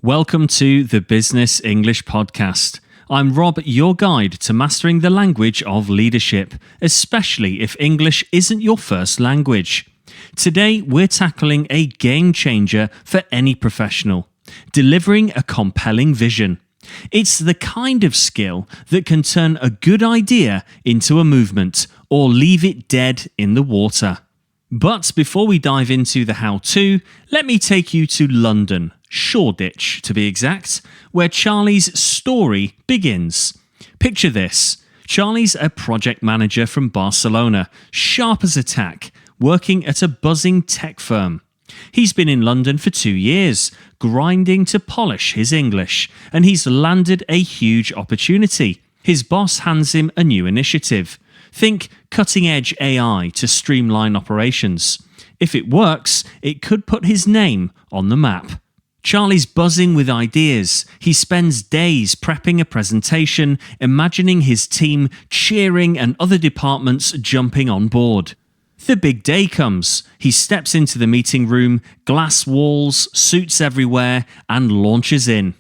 Welcome to the Business English Podcast. I'm Rob, your guide to mastering the language of leadership, especially if English isn't your first language. Today, we're tackling a game changer for any professional, delivering a compelling vision. It's the kind of skill that can turn a good idea into a movement or leave it dead in the water. But before we dive into the how-to, let me take you to London, Shoreditch to be exact, where Charlie's story begins. Picture this. Charlie's a project manager from Barcelona, sharp as a tack, working at a buzzing tech firm. He's been in London for 2 years, grinding to polish his English, and he's landed a huge opportunity. His boss hands him a new initiative. Think cutting-edge AI to streamline operations. If it works, it could put his name on the map. Charlie's buzzing with ideas. He spends days prepping a presentation, imagining his team cheering and other departments jumping on board. The big day comes. He steps into the meeting room, glass walls, suits everywhere, and launches in.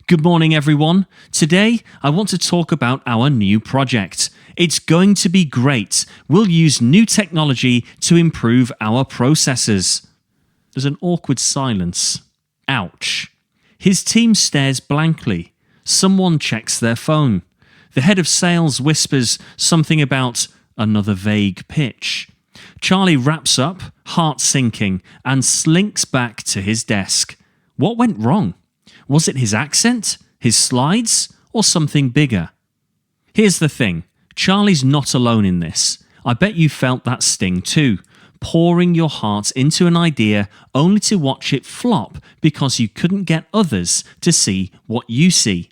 Good morning, everyone. Today, I want to talk about our new project. It's going to be great. We'll use new technology to improve our processes. There's an awkward silence. Ouch. His team stares blankly. Someone checks their phone. The head of sales whispers something about another vague pitch. Charlie wraps up, heart sinking, and slinks back to his desk. What went wrong? Was it his accent, his slides, or something bigger? Here's the thing. Charlie's not alone in this. I bet you felt that sting too. Pouring your heart into an idea only to watch it flop because you couldn't get others to see what you see.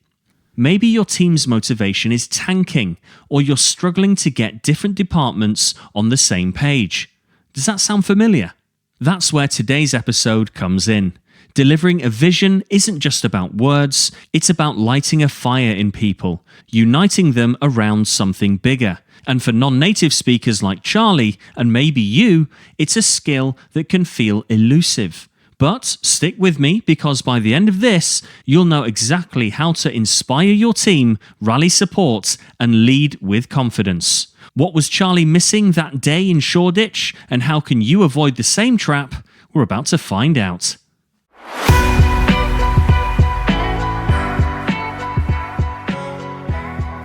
Maybe your team's motivation is tanking, or you're struggling to get different departments on the same page. Does that sound familiar? That's where today's episode comes in. Delivering a vision isn't just about words, it's about lighting a fire in people, uniting them around something bigger. And for non-native speakers like Charlie, and maybe you, it's a skill that can feel elusive. But stick with me, because by the end of this, you'll know exactly how to inspire your team, rally support, and lead with confidence. What was Charlie missing that day in Shoreditch, and how can you avoid the same trap? We're about to find out.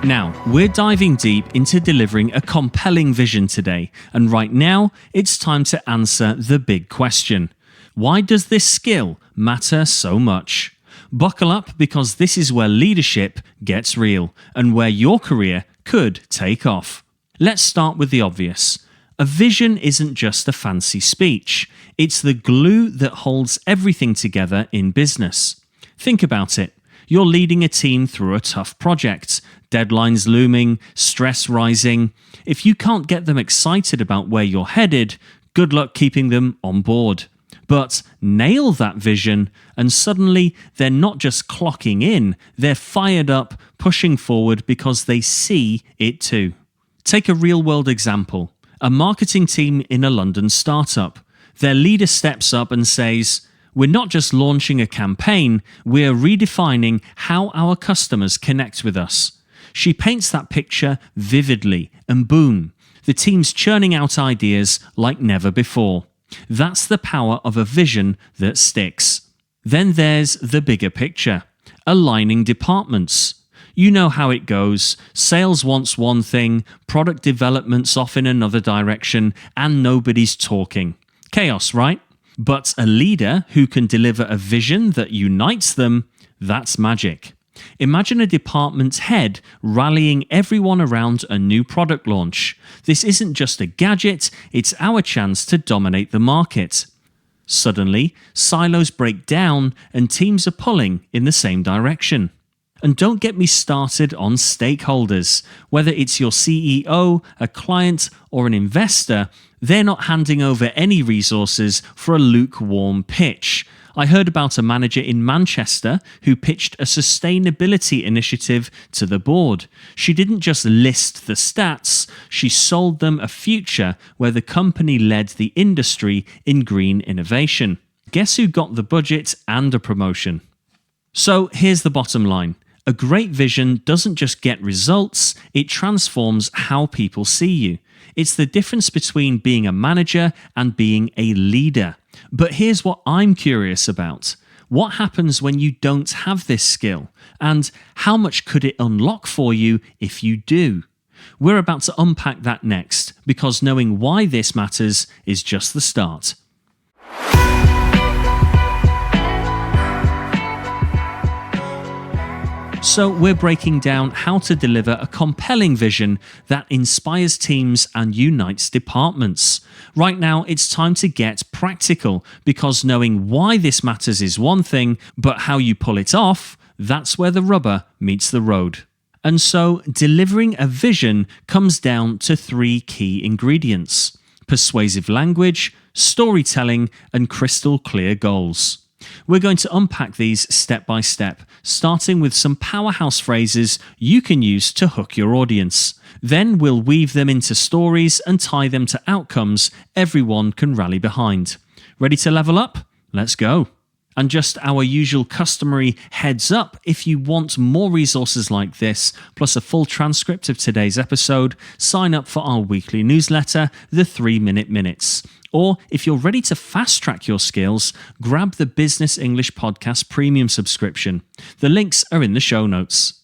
Now, we're diving deep into delivering a compelling vision today, and right now, it's time to answer the big question. Why does this skill matter so much? Buckle up, because this is where leadership gets real, and where your career could take off. Let's start with the obvious. A vision isn't just a fancy speech. It's the glue that holds everything together in business. Think about it. You're leading a team through a tough project. Deadlines looming, stress rising. If you can't get them excited about where you're headed, good luck keeping them on board. But nail that vision, and suddenly they're not just clocking in, they're fired up, pushing forward because they see it too. Take a real-world example. A marketing team in a London startup. Their leader steps up and says, "We're not just launching a campaign, we're redefining how our customers connect with us." She paints that picture vividly, and boom, the team's churning out ideas like never before. That's the power of a vision that sticks. Then there's the bigger picture, aligning departments. You know how it goes. Sales wants one thing, product development's off in another direction, and nobody's talking. Chaos, right? But a leader who can deliver a vision that unites them, that's magic. Imagine a department head rallying everyone around a new product launch. This isn't just a gadget, it's our chance to dominate the market. Suddenly, silos break down and teams are pulling in the same direction. And don't get me started on stakeholders. Whether it's your CEO, a client, or an investor, they're not handing over any resources for a lukewarm pitch. I heard about a manager in Manchester who pitched a sustainability initiative to the board. She didn't just list the stats, she sold them a future where the company led the industry in green innovation. Guess who got the budget and a promotion? So here's the bottom line. A great vision doesn't just get results, it transforms how people see you. It's the difference between being a manager and being a leader. But here's what I'm curious about. What happens when you don't have this skill? And how much could it unlock for you if you do? We're about to unpack that next, because knowing why this matters is just the start. So we're breaking down how to deliver a compelling vision that inspires teams and unites departments. Right now, it's time to get practical, because knowing why this matters is one thing, but how you pull it off, that's where the rubber meets the road. And so, delivering a vision comes down to 3 key ingredients: persuasive language, storytelling, and crystal clear goals. We're going to unpack these step by step, starting with some powerhouse phrases you can use to hook your audience. Then we'll weave them into stories and tie them to outcomes everyone can rally behind. Ready to level up? Let's go. And just our usual customary heads up, if you want more resources like this, plus a full transcript of today's episode, sign up for our weekly newsletter, The 3-Minute Minutes. Or if you're ready to fast track your skills, grab the Business English Podcast Premium subscription. The links are in the show notes.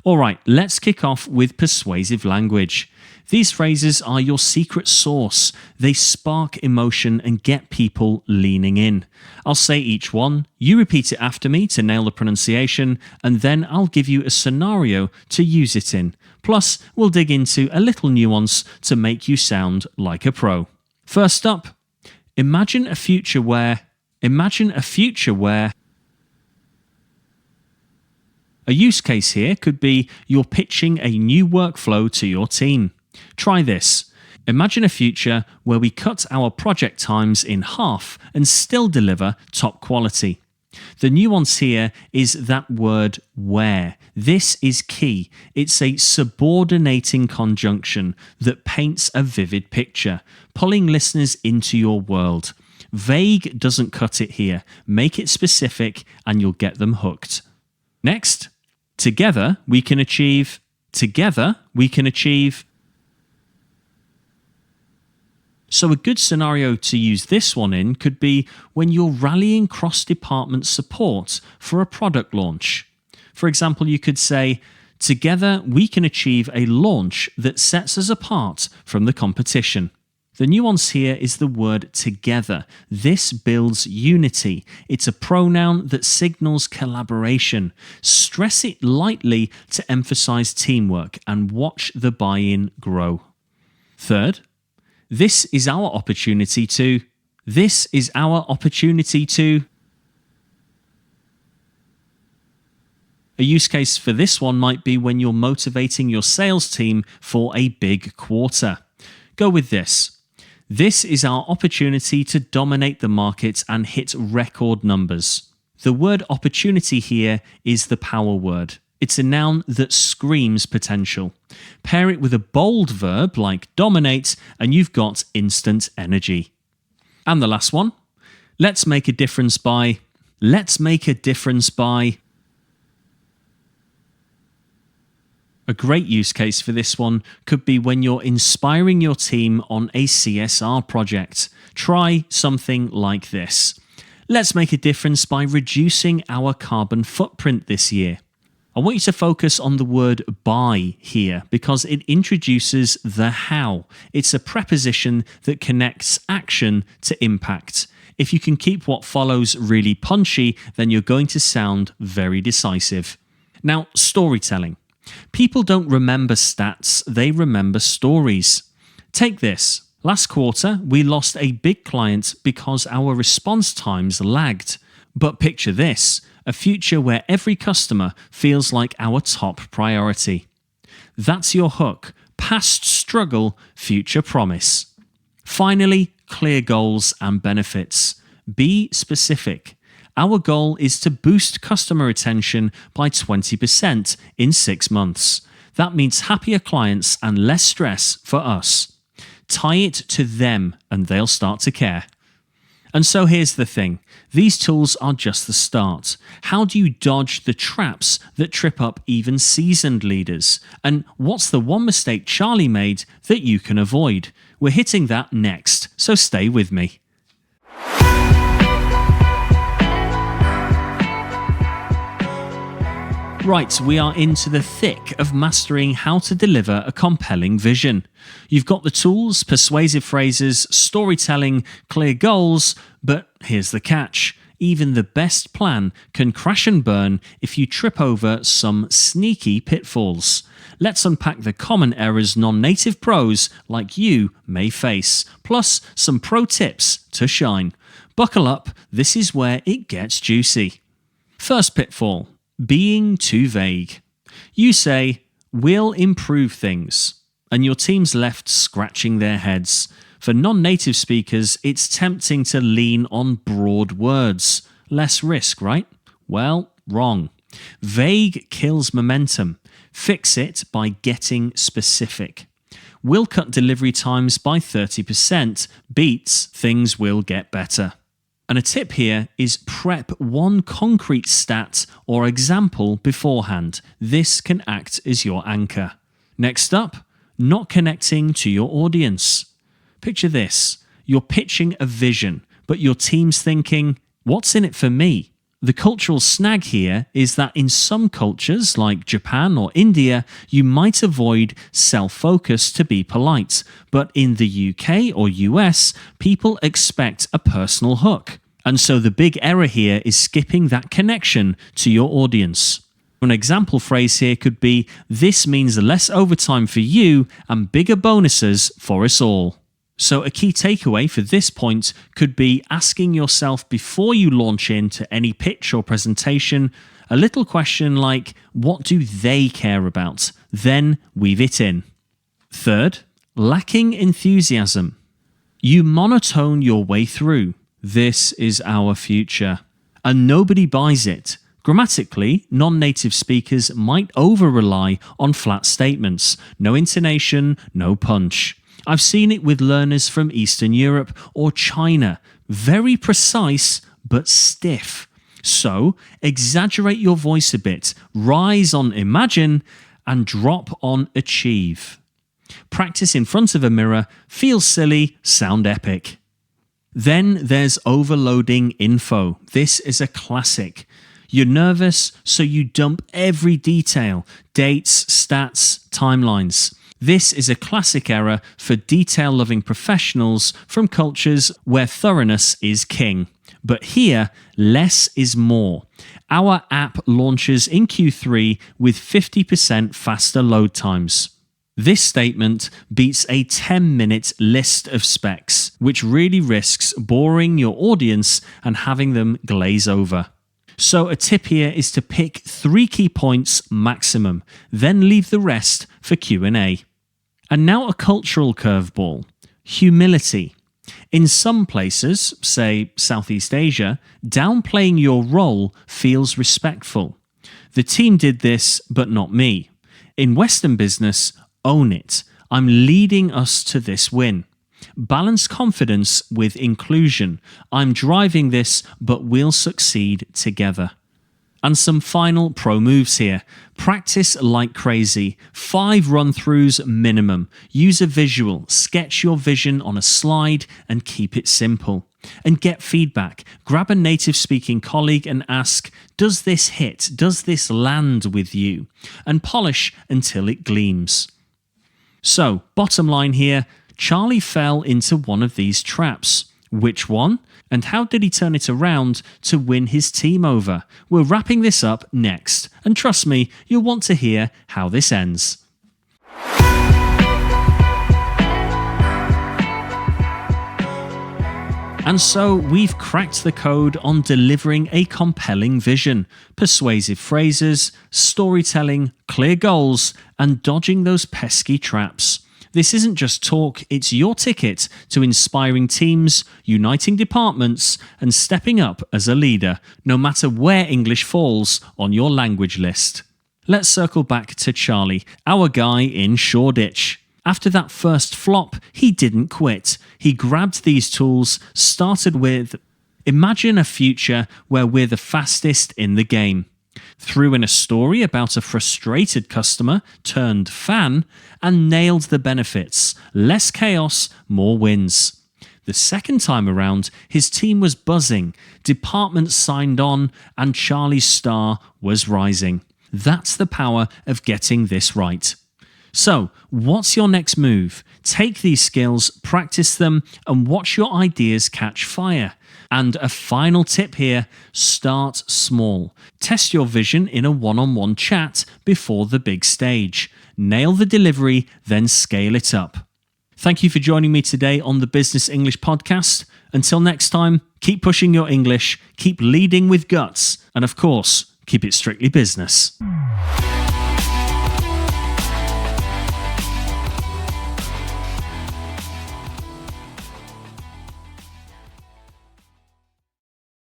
Alright, let's kick off with persuasive language. These phrases are your secret sauce. They spark emotion and get people leaning in. I'll say each one, you repeat it after me to nail the pronunciation, and then I'll give you a scenario to use it in. Plus, we'll dig into a little nuance to make you sound like a pro. First up, imagine a future where a use case here could be you're pitching a new workflow to your team. Try this. Imagine a future where we cut our project times in half and still deliver top quality. The nuance here is that word where. This is key. It's a subordinating conjunction that paints a vivid picture, pulling listeners into your world. Vague doesn't cut it here. Make it specific and you'll get them hooked. Next, together we can achieve. So a good scenario to use this one in could be when you're rallying cross-department support for a product launch. For example, you could say, together we can achieve a launch that sets us apart from the competition. The nuance here is the word together. This builds unity. It's a pronoun that signals collaboration. Stress it lightly to emphasize teamwork and watch the buy-in grow. Third, This is our opportunity to. A use case for this one might be when you're motivating your sales team for a big quarter. Go with this. This is our opportunity to dominate the market and hit record numbers. The word opportunity here is the power word. It's a noun that screams potential. Pair it with a bold verb like dominate and you've got instant energy. And the last one, let's make a difference by. A great use case for this one could be when you're inspiring your team on a CSR project. Try something like this. Let's make a difference by reducing our carbon footprint this year. I want you to focus on the word by here because it introduces the how. It's a preposition that connects action to impact. If you can keep what follows really punchy, then you're going to sound very decisive. Now, storytelling. People don't remember stats, they remember stories. Take this. Last quarter, we lost a big client because our response times lagged. But picture this, a future where every customer feels like our top priority. That's your hook. Past struggle, future promise. Finally, clear goals and benefits. Be specific. Our goal is to boost customer retention by 20% in 6 months. That means happier clients and less stress for us. Tie it to them and they'll start to care. And so here's the thing. These tools are just the start. How do you dodge the traps that trip up even seasoned leaders? And what's the one mistake Charlie made that you can avoid? We're hitting that next, so stay with me. Right, we are into the thick of mastering how to deliver a compelling vision. You've got the tools, persuasive phrases, storytelling, clear goals, but here's the catch. Even the best plan can crash and burn if you trip over some sneaky pitfalls. Let's unpack the common errors non-native pros like you may face, plus some pro tips to shine. Buckle up, this is where it gets juicy. First pitfall. Being too vague. You say, we'll improve things, and your team's left scratching their heads. For non-native speakers, it's tempting to lean on broad words. Less risk, right? Well, wrong. Vague kills momentum. Fix it by getting specific. We'll cut delivery times by 30%. Beats things will get better. And a tip here is prep one concrete stat or example beforehand. This can act as your anchor. Next up, not connecting to your audience. Picture this. You're pitching a vision, but your team's thinking, what's in it for me? The cultural snag here is that in some cultures, like Japan or India, you might avoid self-focus to be polite. But in the UK or US, people expect a personal hook. And so the big error here is skipping that connection to your audience. An example phrase here could be, this means less overtime for you and bigger bonuses for us all. So a key takeaway for this point could be asking yourself before you launch into any pitch or presentation, a little question like, what do they care about? Then weave it in. Third, lacking enthusiasm. You monotone your way through. This is our future. And nobody buys it. Grammatically, non-native speakers might over-rely on flat statements. No intonation, no punch. I've seen it with learners from Eastern Europe or China. Very precise, but stiff. So, exaggerate your voice a bit, rise on imagine, and drop on achieve. Practice in front of a mirror, feel silly, sound epic. Then there's overloading info. This is a classic. You're nervous, so you dump every detail, dates, stats, timelines. This is a classic error for detail-loving professionals from cultures where thoroughness is king. But here, less is more. Our app launches in Q3 with 50% faster load times. This statement beats a 10-minute list of specs, which really risks boring your audience and having them glaze over. So a tip here is to pick 3 key points maximum, then leave the rest for Q&A. And now a cultural curveball. Humility. In some places, say Southeast Asia, downplaying your role feels respectful. The team did this, but not me. In Western business, own it. I'm leading us to this win. Balance confidence with inclusion. I'm driving this, but we'll succeed together. And some final pro moves here. Practice like crazy. 5 run-throughs minimum. Use a visual. Sketch your vision on a slide and keep it simple. And get feedback. Grab a native-speaking colleague and ask, does this hit? Does this land with you? And polish until it gleams. So, bottom line here, Charlie fell into one of these traps. Which one? And how did he turn it around to win his team over? We're wrapping this up next, and trust me, you'll want to hear how this ends. And so we've cracked the code on delivering a compelling vision, persuasive phrases, storytelling, clear goals, and dodging those pesky traps. This isn't just talk, it's your ticket to inspiring teams, uniting departments, and stepping up as a leader, no matter where English falls on your language list. Let's circle back to Charlie, our guy in Shoreditch. After that first flop, he didn't quit. He grabbed these tools, started with, imagine a future where we're the fastest in the game. Threw in a story about a frustrated customer turned fan, and nailed the benefits. Less chaos, more wins. The second time around, his team was buzzing, departments signed on, and Charlie's star was rising. That's the power of getting this right. So, what's your next move? Take these skills, practice them, and watch your ideas catch fire. And a final tip here, start small. Test your vision in a one-on-one chat before the big stage. Nail the delivery, then scale it up. Thank you for joining me today on the Business English Podcast. Until next time, keep pushing your English, keep leading with guts, and of course, keep it strictly business.